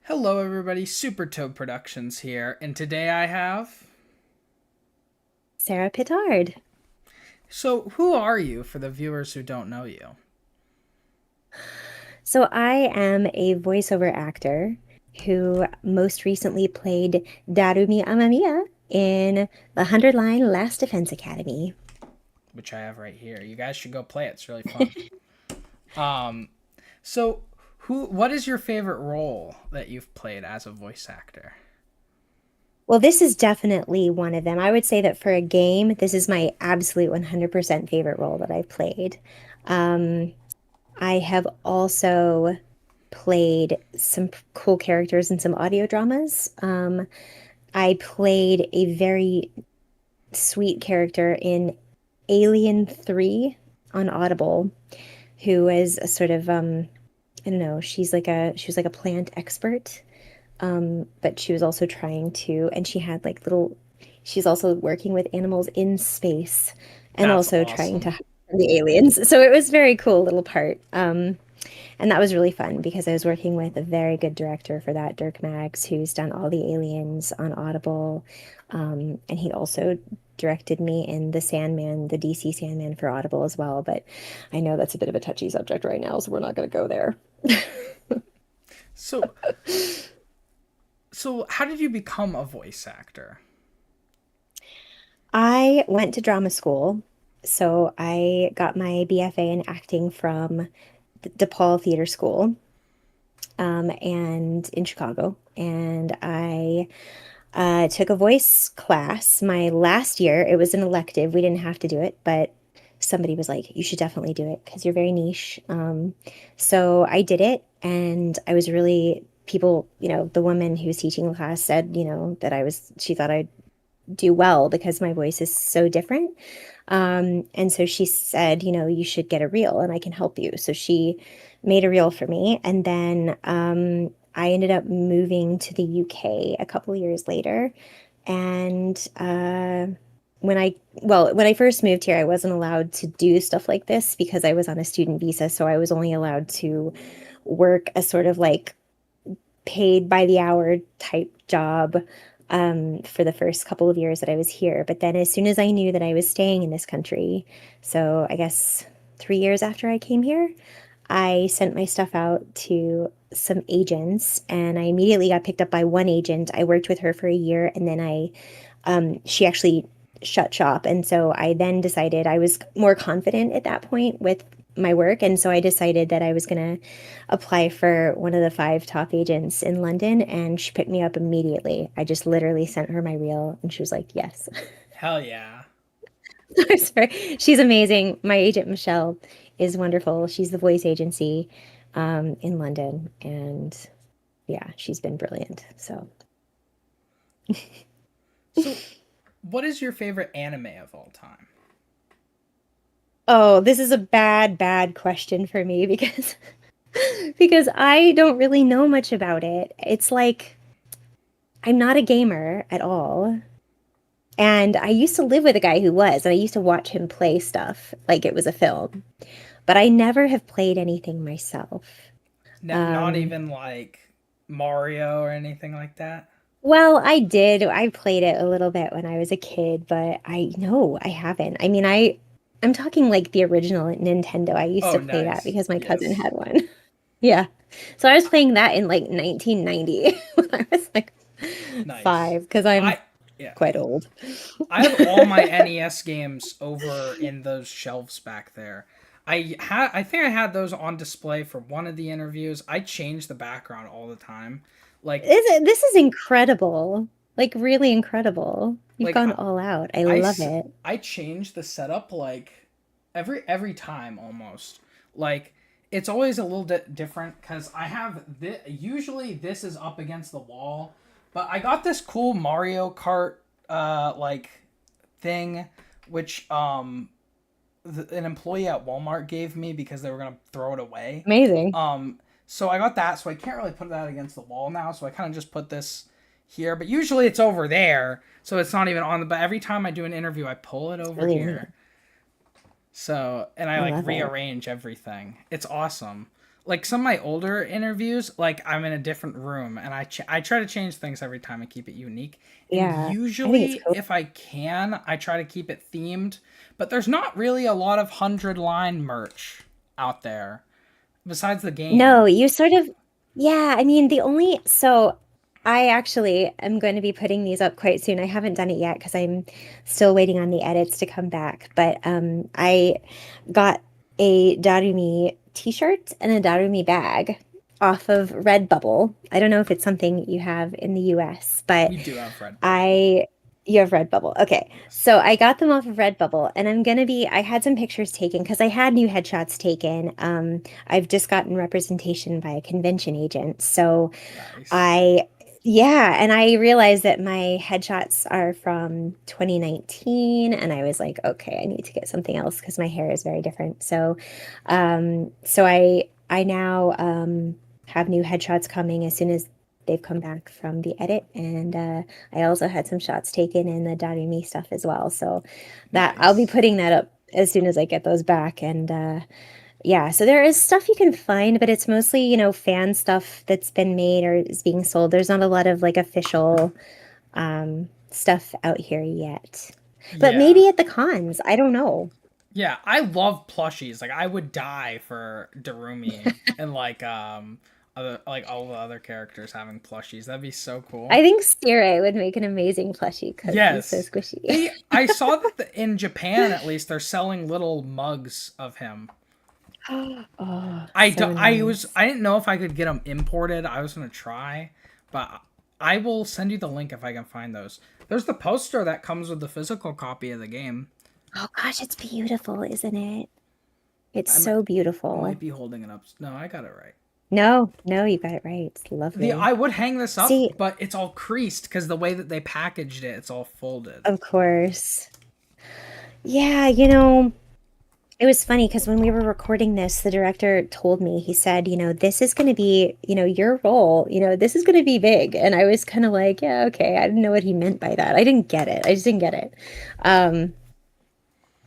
Hello, everybody. Super Toad Productions here, and today I have. Sarah Pitard. So, who are you for the viewers who don't know you? So I am a voiceover actor who most recently played Darumi Amamiya in the 100 Line Last Defense Academy. Which I have right here. You guys should go play it. It's really fun. Um, so what is your favorite role that you've played as a voice actor? Well, this is definitely one of them. I would say that for a game, this is my absolute 100% favorite role that I've played. Um, I have also played some cool characters in some audio dramas. I played a very sweet character in Alien 3 on Audible, who is a sort of I don't know, she was like a plant expert. But she was also trying to, and she had like little, she's also working with animals in space and That's also trying to awesome. hide from the aliens. So it was very cool little part. And that was really fun because I was working with a very good director for that, Dirk Maggs, who's done all the aliens on Audible. And he also directed me in The Sandman, the DC Sandman for Audible as well. But I know that's a bit of a touchy subject right now, so we're not going to go there. So, so how did you become a voice actor? I went to drama school. So I got my BFA in acting from the DePaul Theater School, and in Chicago. And I took a voice class my last year. It was an elective. We didn't have to do it, but somebody was like, you should definitely do it because you're very niche. So I did it, and I was really, people, the woman who was teaching the class said, that she thought I'd do well because my voice is so different. And so she said, you should get a reel and I can help you. So she made a reel for me. And then I ended up moving to the UK a couple years later. And when I first moved here, I wasn't allowed to do stuff like this because I was on a student visa. So I was only allowed to work a sort of like paid by the hour type job for the first couple of years that I was here. But then as soon as I knew that I was staying in this country, so I guess 3 years after I came here, I sent my stuff out to some agents and I immediately got picked up by one agent. I worked with her for a year and then she actually shut shop. And so I then decided I was more confident at that point with my work. And so I decided that I was going to apply for one of the five top agents in London. And she picked me up immediately. I just literally sent her my reel and she was like, yes. Hell yeah. I'm sorry. She's amazing. My agent, Michelle, is wonderful. She's the voice agency in London. And yeah, she's been brilliant. So. So, what is your favorite anime of all time? Oh, this is a bad, bad question for me because because I don't really know much about it. It's like I'm not a gamer at all. And I used to live with a guy who was, and I used to watch him play stuff like it was a film. But I never have played anything myself. Not Um, even like Mario or anything like that? well, I did. I played it a little bit when I was a kid, but I no, I haven't. I mean, I'm talking like the original Nintendo. I used Oh, to play that nice. because my cousin Yes. had one. Yeah. So I was playing that in like 1990 when I was like Nice. 5 because I'm I yeah. quite old. I have all my NES games over in those shelves back there. I think I had those on display for one of the interviews. I changed the background all the time. Like This is incredible. Like really incredible. You've like gone all out. I I, love s- it. I change the setup like every time almost. Like it's always a little bit different cuz I have this, usually this is up against the wall, but I got this cool Mario Kart like thing which an employee at Walmart gave me because they were going to throw it away. Amazing. So I got that, so I can't really put that against the wall now, so I kind of just put this here, but usually it's over there, so it's not even on the, but every time I do an interview, I pull it It's over really neat. here. So, and I I like love it. rearrange everything. It's awesome. like some of my older interviews, like I'm in a different room and I try to change things every time and keep it unique. And Yeah, I think it's usually, cool. if I can, I try to keep it themed. But there's not really a lot of 100 line merch out there besides the game. No, you sort of, yeah, I mean, so I actually am going to be putting these up quite soon. I haven't done it yet because I'm still waiting on the edits to come back. But I got a Darumi t-shirt and a Darumi bag off of Redbubble. I don't know if it's something you have in the US, but We do have Red Bubble. I you have Redbubble. Okay. Yes. So I got them off of Redbubble and I had some pictures taken because I had new headshots taken. I've just gotten representation by a convention agent. So Nice. I yeah, and I realized that my headshots are from 2019 and I was like, okay, I need to get something else because my hair is very different. So I now have new headshots coming as soon as they've come back from the edit, and I also had some shots taken in the Darumi stuff as well. So that I'll be Nice. putting that up as soon as I get those back. And yeah, so there is stuff you can find, but it's mostly, fan stuff that's been made or is being sold. There's not a lot of like official stuff out here yet. But Yeah. maybe at the cons, I don't know. Yeah, I love plushies. Like I would die for Darumi and other like all the other characters having plushies. That'd be so cool. I think Stire would make an amazing plushie because he's so Yes. squishy. I saw that in Japan at least they're selling little mugs of him. Oh, so nice. I didn't know if I could get them imported. I was gonna try, but I will send you the link if I can find those. There's the poster that comes with the physical copy of the game. Oh gosh, it's beautiful, isn't it? It's I might so I beautiful. might be holding it up. No, I got it right. No, no, you got it right. It's The lovely. I would hang this up, See, but it's all creased because the way that they packaged it, it's all folded. of course. Yeah, it was funny because when we were recording this, the director told me, he said, this is going to be, your role, this is going to be big. And I was kind of like, yeah, okay. I didn't know what he meant by that. I didn't get it. I just didn't get it. Um,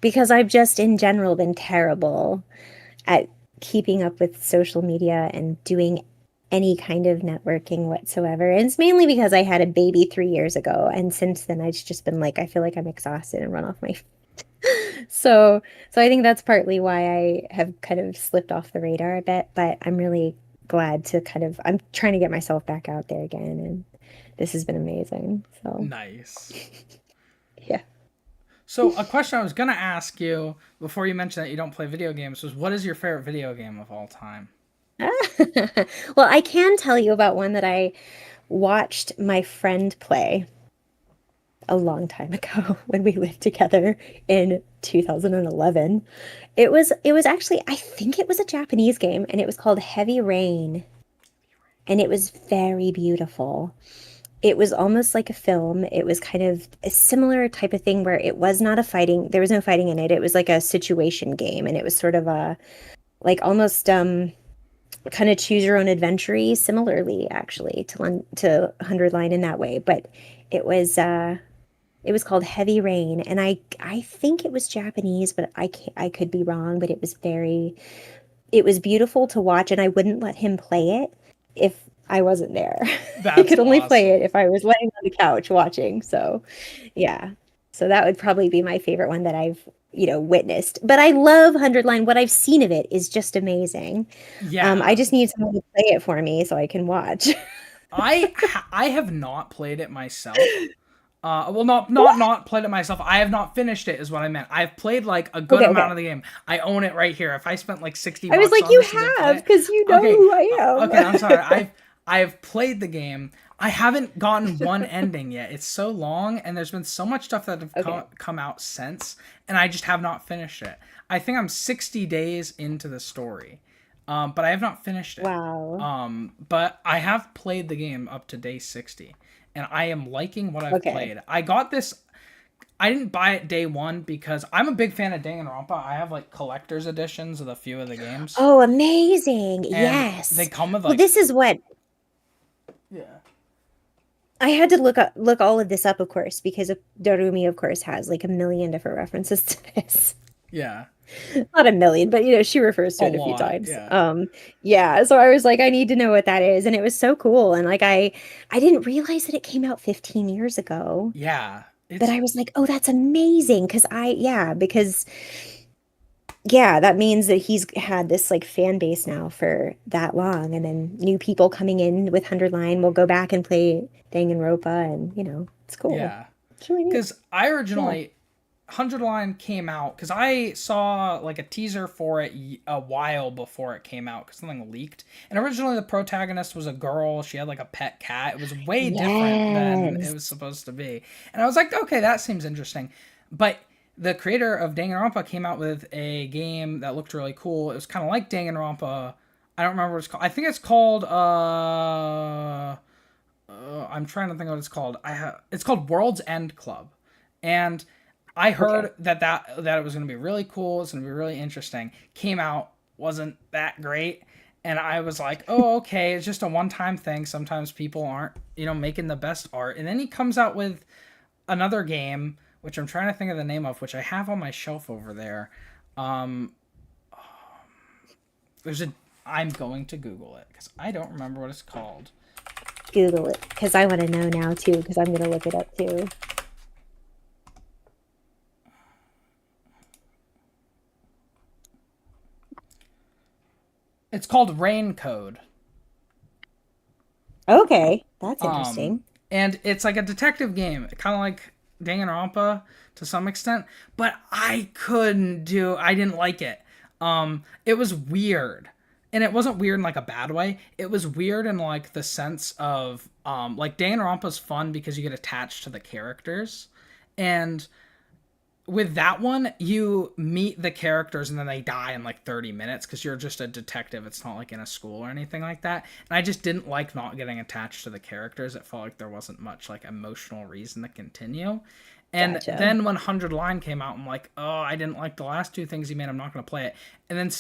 because I've just in general been terrible at keeping up with social media and doing any kind of networking whatsoever. And it's mainly because I had a baby 3 years ago. And since then, I've just been like, I feel like I'm exhausted and run off my. So I think that's partly why I have kind of slipped off the radar a bit, but I'm really glad to I'm trying to get myself back out there again, and this has been amazing. So, Nice. yeah. So a question I was gonna ask you before you mentioned that you don't play video games was what is your favorite video game of all time? Well, I can tell you about one that I watched my friend play a long time ago when we lived together in 2011. It was actually, I think it was a Japanese game, and it was called Heavy Rain, and it was very beautiful. It was almost like a film. It was kind of a similar type of thing where it was not a fighting, there was no fighting in it. It was like a situation game, and it was sort of a like almost kind of choose your own adventure similarly actually to 100 line in that way, but it was it was called Heavy Rain, and I think it was Japanese, but I could be wrong, but it was beautiful to watch, and I wouldn't let him play it if I wasn't there. I That's could only play it awesome. if I was laying on the couch watching. So, yeah. So that would probably be my favorite one that I've, witnessed. But I love 100 line. What I've seen of it is just amazing. I Yeah. just need someone to play it for me so I can watch. I have not played it myself. Well, not played it myself. I have not finished it, is what I meant. I've played like a good Okay, okay. amount of the game. I own it right here. If I spent like 60 I was bucks like, on you this and didn't play have, it, because you know okay, who I am. okay. I'm sorry. I've played the game. I haven't gotten one ending yet. It's so long, and there's been so much stuff that have Okay. come out since, and I just have not finished it. I think I'm 60 days into the story, but I have not finished it. Wow. But I have played the game up to day 60, and I am liking what I've Okay. played. I got this. I didn't buy it day one because I'm a big fan of Danganronpa. I have like collector's editions of a few of the games, Oh, amazing. and they Yes. come with Well, like this is what yeah. I had to look all of this up, of course, because Darumi, of course, has like a million different references to this. Yeah. Not a million, but she refers to A it a few lot. times. Yeah. Yeah, so I was like, I need to know what that is, and it was so cool. And like I didn't realize that it came out 15 years ago, Yeah. but It's I was like, oh, that's amazing because yeah, that means that he's had this like fan base now for that long, and then new people coming in with 100 Line will go back and play Danganronpa, and it's cool. yeah. It's really neat. Because I Yeah. originally 100 Line came out because I saw like a teaser for it a while before it came out because something leaked. And originally the protagonist was a girl. She had like a pet cat. It was way different than it was Yes. supposed to be. And I was like, okay, that seems interesting. But the creator of Danganronpa came out with a game that looked really cool. It was kind of like Danganronpa. I don't remember what it's called. I think it's called I'm trying to think of what it's called. It's called World's End Club. And I Okay. heard that it was going to be really cool. It's going to be really interesting. Came out, wasn't that great, and I was like, oh, okay, it's just a one-time thing. Sometimes people aren't, making the best art. And then he comes out with another game, which I'm trying to think of the name of, which I have on my shelf over there. Um, there's a. I'm going to Google it because I don't remember what it's called. Google it because I want to know now too because I'm gonna look it up too. It's called Rain Code. Okay, that's Um, interesting. and it's like a detective game, kind of like Danganronpa to some extent, but I didn't like it. It was weird. And it wasn't weird in like a bad way. It was weird in like the sense of like Danganronpa's fun because you get attached to the characters. And with that one, you meet the characters and then they die in like 30 minutes because you're just a detective. It's not like in a school or anything like that. And I just didn't like not getting attached to the characters. It felt like there wasn't much like emotional reason to continue. And Gotcha. then when 100 Line came out, I'm like, oh, I didn't like the last two things he made. I'm not going to play it. And then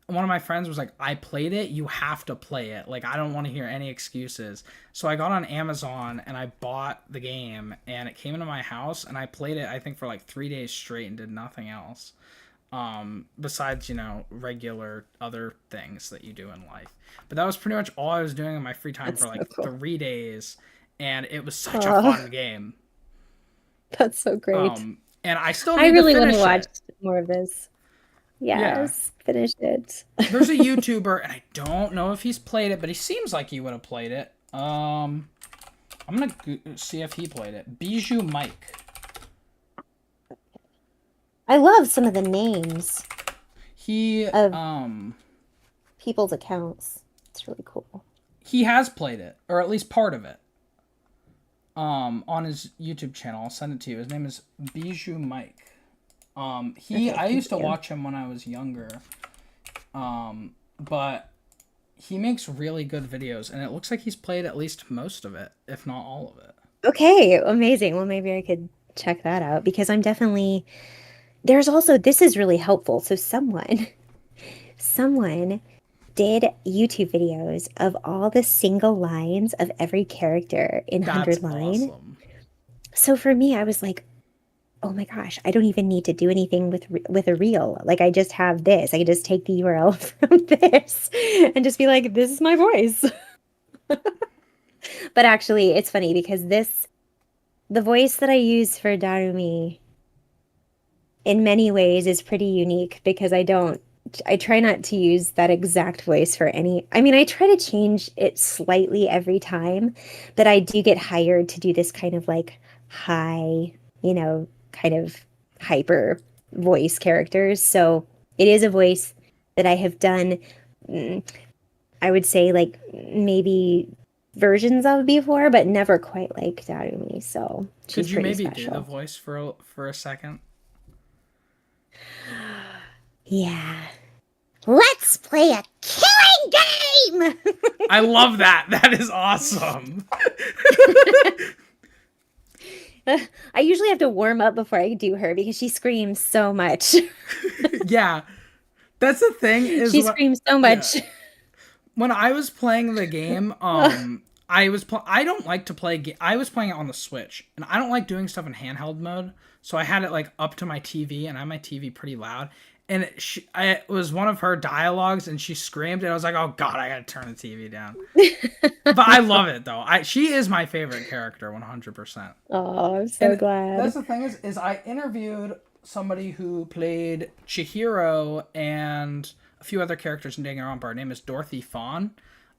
one of my friends was like, I played it. You have to play it. Like, I don't want to hear any excuses. So I got on Amazon and I bought the game and it came into my house and I played it, I think, for like 3 days straight and did nothing else. Besides, regular other things that you do in life. But that was pretty much all I was doing in my free time That's for so like cool. 3 days. And it was such a Oh, fun game. that's so great. And I still I need to really want to finish watch it. more of this. Yeah. Yes, finish it. There's a YouTuber, and I don't know if he's played it, but he seems like he would have played it. I'm gonna see if he played it. Bijou Mike. I love some of the names He of um people's accounts. It's really cool. he has played it, or at least part of it. On his YouTube channel, I'll send it to you. His name is Bijou Mike. Okay, I thank used to you. watch him when I was younger. But he makes really good videos, and it looks like he's played at least most of it, if not all of it. Okay, amazing. Well, maybe I could check that out because there's also, this is really helpful. So someone did YouTube videos of all the single lines of every character in That's 100 Line. awesome. So for me, I was like, oh my gosh, I don't even need to do anything with a reel. Like I just have this. I can just take the URL from this and just be like, this is my voice. But actually, it's funny because the voice that I use for Darumi in many ways is pretty unique because I try not to use that exact voice for any. I mean, I try to change it slightly every time, but I do get hired to do this kind of like high, kind of hyper voice characters. So it is a voice that I have done, mm, I would say like maybe versions of before, but never quite like Darumi. So Could she's you pretty maybe do the special. voice for a second? Yeah. Let's play a killing game! I love that. That is awesome. I usually have to warm up before I do her because she screams so much. Yeah, that's the thing is She what. screams so Yeah, much. when I was playing the game, I don't like to play. I was playing it on the Switch, and I don't like doing stuff in handheld mode. So I had it like up to my TV, and I have my TV pretty loud. And it was one of her dialogues, and she screamed, and I was like, "Oh God, I gotta turn the TV down." But I love it though. She is my favorite character, 100%. Oh, I'm so glad. That's the thing is I interviewed somebody who played Chihiro and a few other characters in Danganronpa. Her name is Dorothy Fawn.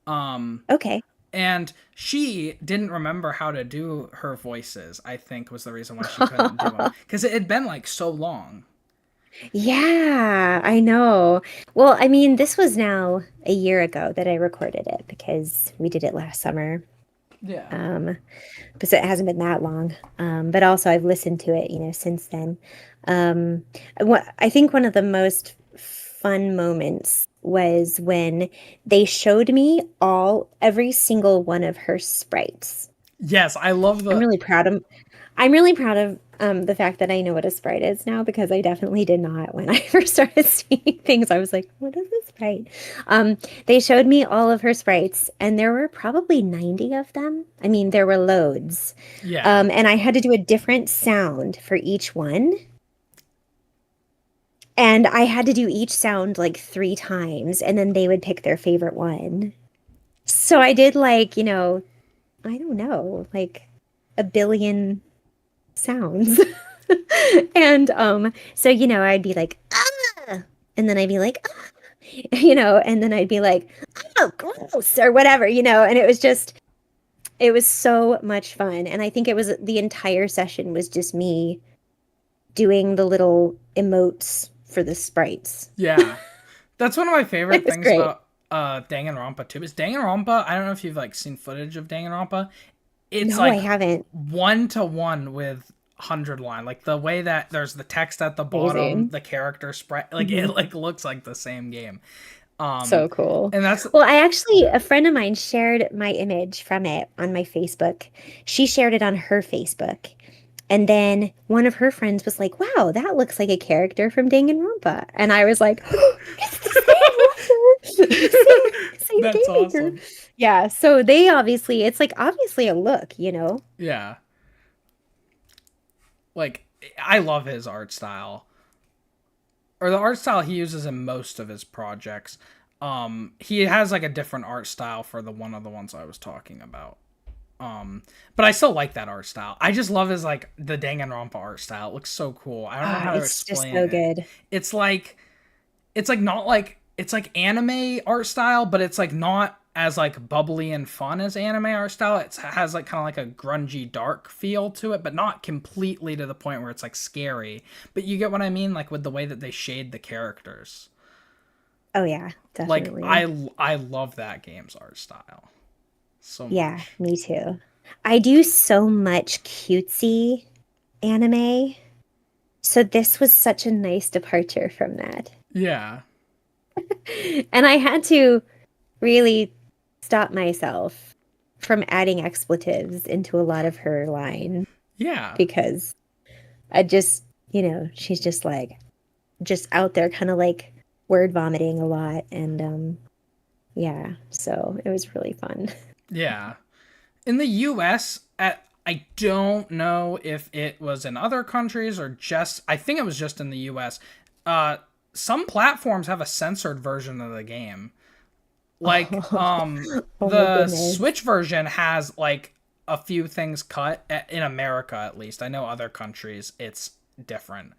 Okay. And she didn't remember how to do her voices, I think was the reason why she couldn't do them. Because it had been like so long. Yeah, I know. Well, I mean, this was now a year ago that I recorded it because we did it last summer. Yeah. Because it hasn't been that long. But also I've listened to it, since then. I think one of the most fun moments was when they showed me every single one of her sprites. Yes, I love I'm really proud of the fact that I know what a sprite is now, because I definitely did not when I first started seeing things. I was like, what is a sprite? They showed me all of her sprites, and there were probably 90 of them. I mean, there were loads. Yeah. And I had to do a different sound for each one. And I had to do each sound like 3 times, and then they would pick their favorite one. So I did like, I don't know, like a billion sounds. And so I'd be like, ah, and then I'd be like, ah, and then I'd be like, oh, gross, or whatever, and it was so much fun. And I think the entire session was just me doing the little emotes for the sprites. Yeah. That's one of my favorite things great. about Danganronpa too. Is Danganronpa, I don't know if you've like seen footage of Danganronpa. It's No, like I haven't. 1-to-1 with 100 line. Like the way that there's the text at the bottom, Amazing. the character sprite, like it like looks like the same game. So cool. And that's Well, a friend of mine shared my image from it on my Facebook. She shared it on her Facebook. And then one of her friends was like, wow, that looks like a character from Danganronpa. And I was like, oh, it's the same That's character. awesome. Yeah, so it's like obviously a look, Yeah. Like, I love his art style. Or the art style he uses in most of his projects. He has like a different art style for the one of the ones I was talking about. But I still like that art style. I just love his like the Danganronpa art style. It looks so cool. I don't know how to explain it. It's just so good. It's like anime art style, but it's like not as like bubbly and fun as anime art style. It has like kind of like a grungy dark feel to it, but not completely to the point where it's like scary. But you get what I mean, like with the way that they shade the characters. Oh yeah, definitely. Like I love that game's art style. So much. Yeah, me too. I do so much cutesy anime. So this was such a nice departure from that. Yeah. And I had to really stop myself from adding expletives into a lot of her line. Yeah. Because I just, she's just like, just out there kind of like word vomiting a lot. And yeah, so it was really fun. Yeah. In the US, I don't know if it was in other countries or I think it was just in the US. Some platforms have a censored version of the game. Like, the Switch version has like a few things cut in America, at least. I know other countries it's different.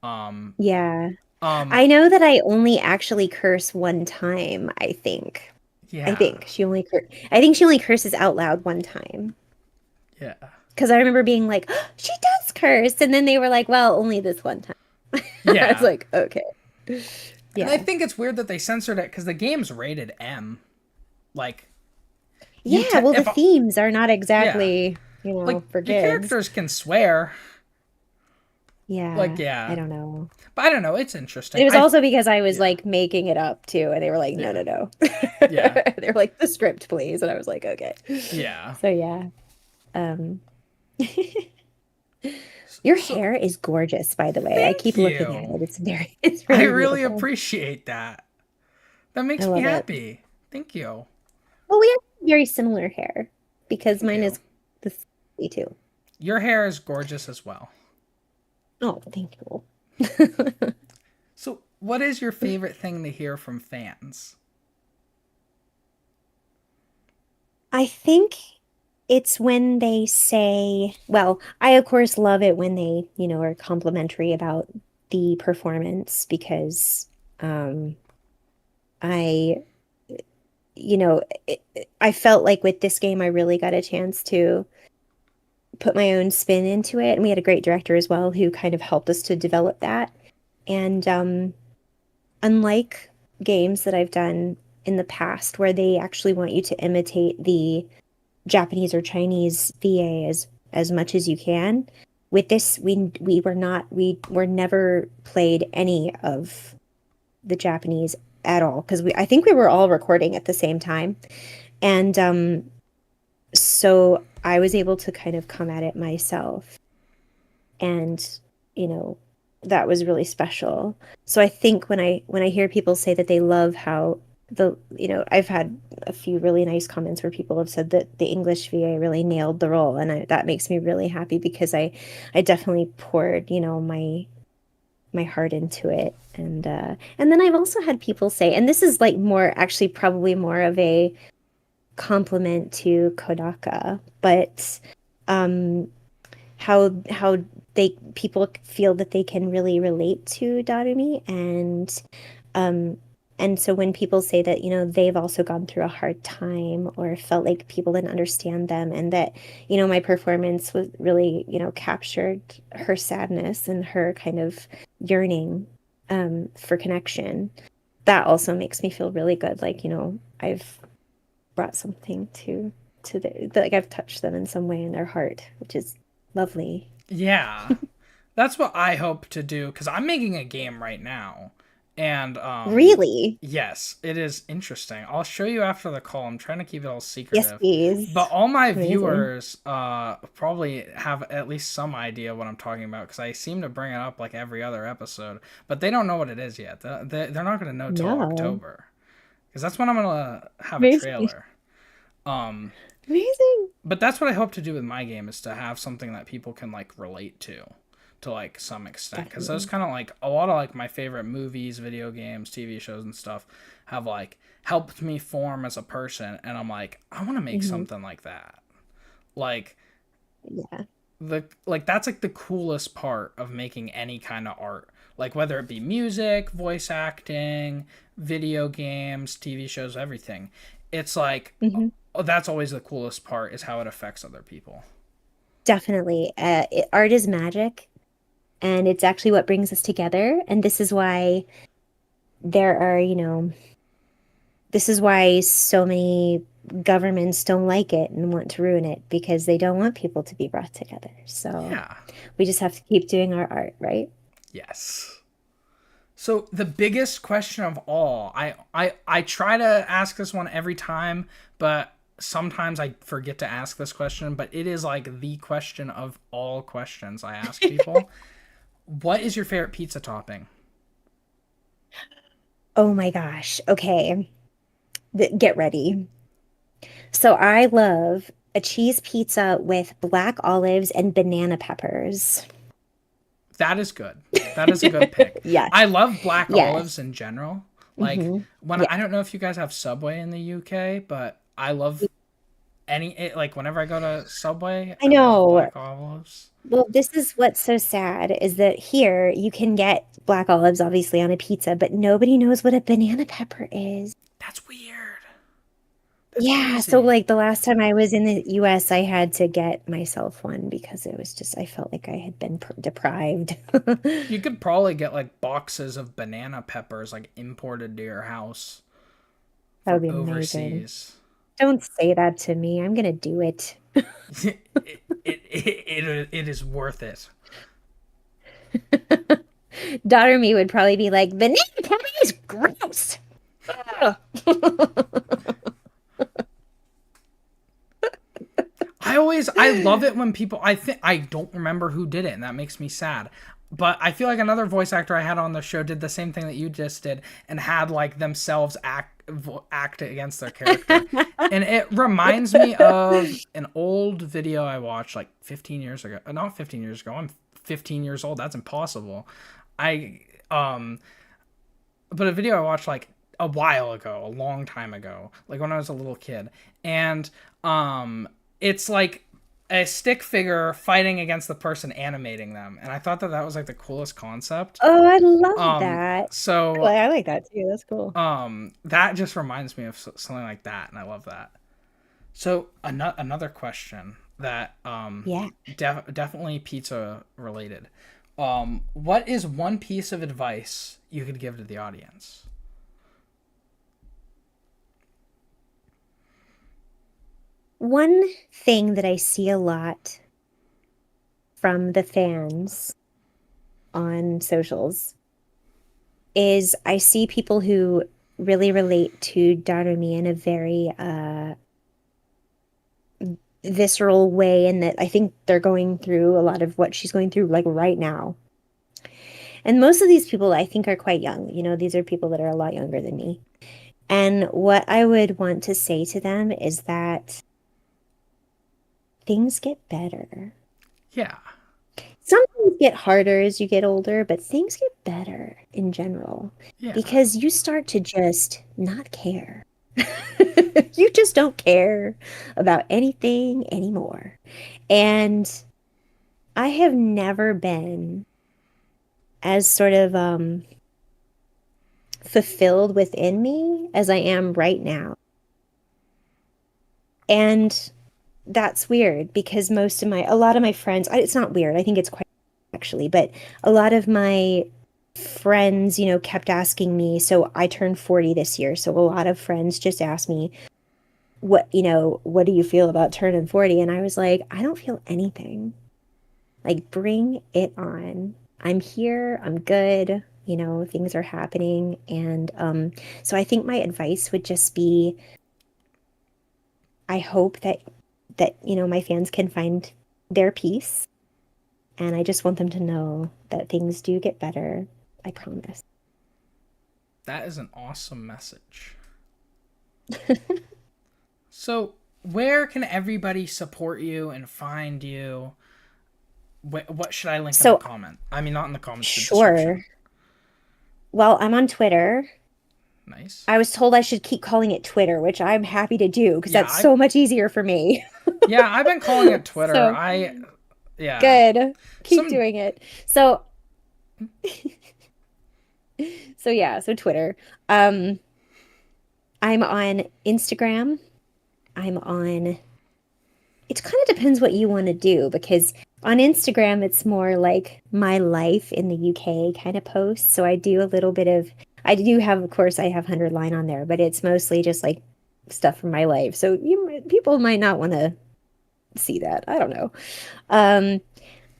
Yeah. I know that I only actually curse one time, I think. Yeah. I think she only curses out loud one time. Yeah. Because I remember being like, oh, she does curse. And then they were like, well, only this one time. Yeah. I was like, okay. Yeah. And I think it's weird that they censored it because the game's rated M. Like. Yeah, well, the themes are not exactly, for kids. The characters can swear. Yeah. Like, yeah. I don't know. But I don't know. It's interesting. It was also because I was like making it up too. And they were like, no. Yeah. They were like, the script, please. And I was like, okay. Yeah. So yeah. Your hair is gorgeous, by the way. I keep looking at it. It's really I really beautiful. appreciate that. That makes me happy. Thank you. Well, we have very similar hair. because Thank mine you. is the same too. Your hair is gorgeous as well. Oh, thank you. So, what is your favorite thing to hear from fans? I think it's when they say, well, I of course love it when they, are complimentary about the performance because um I, you know, I felt like with this game I really got a chance to put my own spin into it, and we had a great director as well who kind of helped us to develop that. And unlike games that I've done in the past where they actually want you to imitate the Japanese or Chinese VA as much as you can. With this, we were never played any of the Japanese at all because I think we were all recording at the same time, and so I was able to kind of come at it myself, and you know that was really special. So I think when I hear people say that they love how I've had a few really nice comments where people have said that the English VA really nailed the role, and that makes me really happy because I definitely poured my heart into it, and then I've also had people say, and this is like more actually probably more of a compliment to Kodaka, but how people feel that they can really relate to Darumi, um and so when people say that, they've also gone through a hard time or felt like people didn't understand them, and that, my performance was really, captured her sadness and her kind of yearning for connection, that also makes me feel really good. Like, I've brought something to like I've touched them in some way in their heart, which is lovely. Yeah. That's what I hope to do cuz I'm making a game right now. And Really? yes, it is interesting. I'll show you after the call. I'm trying to keep it all Yes, secretive. please. But all my Amazing. viewers probably have at least some idea what I'm talking about cuz I seem to bring it up like every other episode, but they don't know what it is yet. They're not going to know till No. October cuz that's when I'm going to have a Amazing. trailer. Um Amazing. but that's what I hope to do with my game is to have something that people can like relate to like some extent, because those Definitely. kind of like a lot of like my favorite movies, video games, TV shows and stuff have like helped me form as a person, and I'm like, I want to make Hmm. something like that. Like Yeah. that's like the coolest part of making any kind of art, like whether it be music, voice acting, video games, TV shows, everything. It's like, Hmm. oh, that's always the coolest part is how it affects other people. Definitely. Art is magic, and it's actually what brings us together. And this is why there are, this is why so many governments don't like it and want to ruin it because they don't want people to be brought together. So Yeah. we just have to keep doing our art, right? Yes. So the biggest question of all, I try to ask this one every time, but sometimes I forget to ask this question, but it is like the question of all questions I ask people. What is your favorite pizza topping? Oh my gosh. Okay. Get ready. So I love a cheese pizza with black olives and banana peppers. That is good. That is a good pick. Yes. I love black Yes. olives in general. Like Hmm. when Yeah. I don't know if you guys have Subway in the UK, but I love like whenever I go to Subway, I I love know. black olives. Well, this is what's so sad is that here you can get black olives obviously on a pizza, but nobody knows what a banana pepper is. That's weird. That's Yeah, so crazy. like the last time I was in the US, I had to get myself one because it was just I felt like I had been deprived. You could probably get like boxes of banana peppers like imported to your house That would from be amazing. overseas. Don't say that to me. I'm gonna do it. It is worth it. Daughter me would probably be like, banana pepper is gross. Ugh. I love it when people, I don't remember who did it, and that makes me sad. But I feel like another voice actor I had on the show did the same thing that you just did and had like themselves act against their character. And it reminds me of an old video I watched like 15 years ago. Not 15 years ago. I'm 15 years old. That's impossible. But a video I watched like a while ago, a long time ago, like when I was a little kid. And it's like a stick figure fighting against the person animating them. And I thought that was like the coolest concept. Oh, I love that. So I like that too. That's cool. that just reminds me of something like that, and I love that. So another question that definitely pizza related. What is one piece of advice you could give to the audience? One thing that I see a lot from the fans on socials is I see people who really relate to Darumi in a very visceral way, and that I think they're going through a lot of what she's going through like right now. And most of these people I think are quite young. You know, these are people that are a lot younger than me. And what I would want to say to them is that things get better. Yeah. Some things get harder as you get older, but things get better in general. Yeah. Because you start to just not care. You just don't care about anything anymore. And I have never been as sort of fulfilled within me as I am right now. And that's weird because a lot of my friends, it's not weird. I think it's quite actually, but a lot of my friends, kept asking me. So I turned 40 this year. So a lot of friends just asked me, what do you feel about turning 40? And I was like, I don't feel anything. Like, bring it on. I'm here. I'm good. Things are happening. And so I think my advice would just be, I hope that my fans can find their peace. And I just want them to know that things do get better. I promise. That is an awesome message. So, where can everybody support you and find you? What should I link in the comment? I mean, not in the comments. Sure. Well, I'm on Twitter. Nice. I was told I should keep calling it Twitter, which I'm happy to do because that's so much easier for me. Yeah, I've been calling it Twitter. Good. Keep doing it. So Twitter. I'm on Instagram. It kind of depends what you want to do, because on Instagram, it's more like my life in the UK kind of posts. So I do a little bit of, I have 100 line on there, but it's mostly just like stuff from my life. So people might not want to see that. I don't know.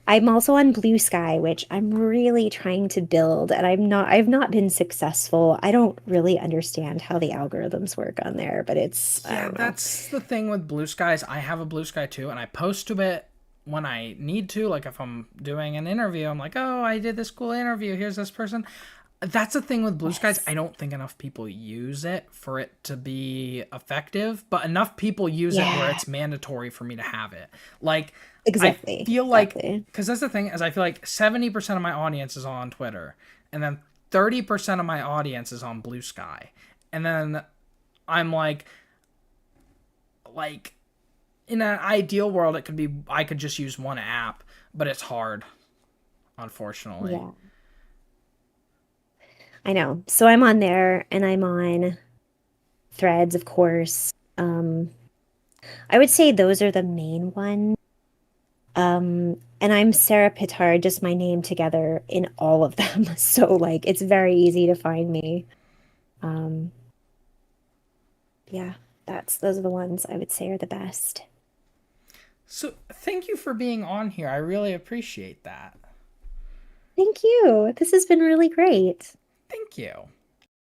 I'm also on Blue Sky, which I'm really trying to build, and I've not been successful. I don't really understand how the algorithms work on there, but that's the thing with Blue Skies. I have a Blue Sky too, and I post to it when I need to. Like if I'm doing an interview, I'm like, oh, I did this cool interview. Here's this person. That's the thing with Blue Skies. I don't think enough people use it for it to be effective, but enough people use it where it's mandatory for me to have it. Like, exactly. I feel like, because that's the thing, is I feel like 70% of my audience is on Twitter, and then 30% of my audience is on Blue Sky. And then I'm like, in an ideal world, I could just use one app, but it's hard, unfortunately. Yeah. I know. So I'm on there, and I'm on Threads, of course. I would say those are the main ones. And I'm Sarah Pitard, just my name together in all of them. So it's very easy to find me. Yeah, those are the ones I would say are the best. So thank you for being on here. I really appreciate that. Thank you. This has been really great. Thank you.